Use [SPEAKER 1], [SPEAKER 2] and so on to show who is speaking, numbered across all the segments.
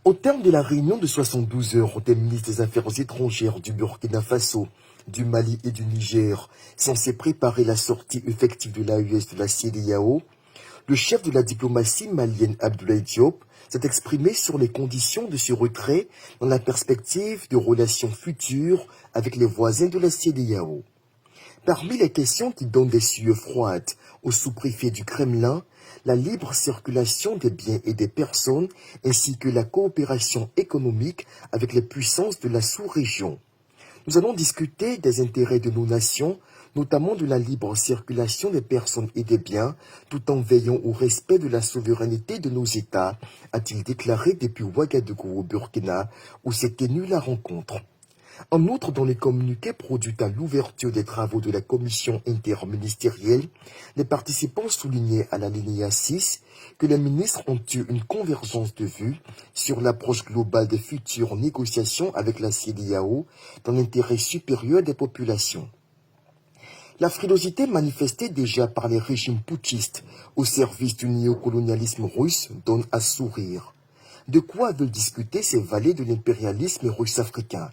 [SPEAKER 1] Au terme de la réunion de 72 heures des ministres des Affaires étrangères du Burkina Faso, du Mali et du Niger, censé préparer la sortie effective de l'AES de la CEDEAO, le chef de la diplomatie malienne Abdoulaye Diop s'est exprimé sur les conditions de ce retrait dans la perspective de relations futures avec les voisins de la CEDEAO. Parmi les questions qui donnent des sueurs froides au sous-préfet du Kremlin, la libre circulation des biens et des personnes ainsi que la coopération économique avec les puissances de la sous-région. Nous allons discuter des intérêts de nos nations, notamment de la libre circulation des personnes et des biens, tout en veillant au respect de la souveraineté de nos États, a-t-il déclaré depuis Ouagadougou au Burkina, où s'est tenue la rencontre. En outre, dans les communiqués produits à l'ouverture des travaux de la commission interministérielle, les participants soulignaient à l'alinéa 6 que les ministres ont eu une convergence de vues sur l'approche globale des futures négociations avec la CEDEAO dans l'intérêt supérieur des populations. La frilosité manifestée déjà par les régimes putschistes au service du néocolonialisme russe donne à sourire. De quoi veulent discuter ces valets de l'impérialisme russe-africain?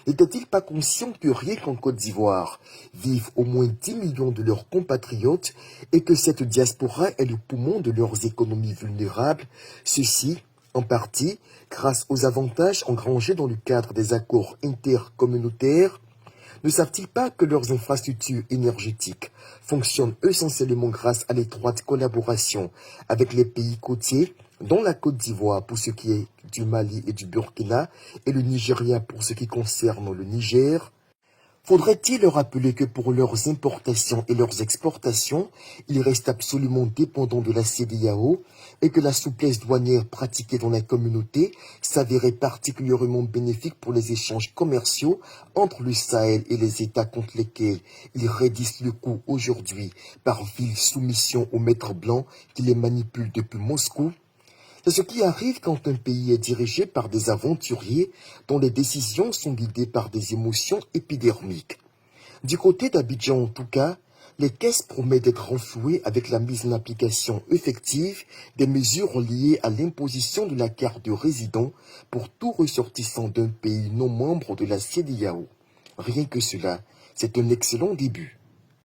[SPEAKER 1] N'étaient-ils pas conscients que rien qu'en Côte d'Ivoire vivent au moins 10 millions de leurs compatriotes et que cette diaspora est le poumon de leurs économies vulnérables, ceci, en partie, grâce aux avantages engrangés dans le cadre des accords intercommunautaires? Ne savent-ils pas que leurs infrastructures énergétiques fonctionnent essentiellement grâce à l'étroite collaboration avec les pays côtiers, dont la Côte d'Ivoire pour ce qui est du Mali et du Burkina, et le Nigeria pour ce qui concerne le Niger? Faudrait-il leur rappeler que pour leurs importations et leurs exportations, ils restent absolument dépendants de la CEDEAO et que la souplesse douanière pratiquée dans la communauté s'avérait particulièrement bénéfique pour les échanges commerciaux entre le Sahel et les États contre lesquels ils raidissent le coup aujourd'hui par vile soumission aux maîtres blancs qui les manipulent depuis Moscou? C'est ce qui arrive quand un pays est dirigé par des aventuriers dont les décisions sont guidées par des émotions épidermiques. Du côté d'Abidjan en tout cas, les caisses promettent d'être renflouées avec la mise en application effective des mesures liées à l'imposition de la carte de résident pour tout ressortissant d'un pays non membre de la CEDEAO. Rien que cela, c'est un excellent début.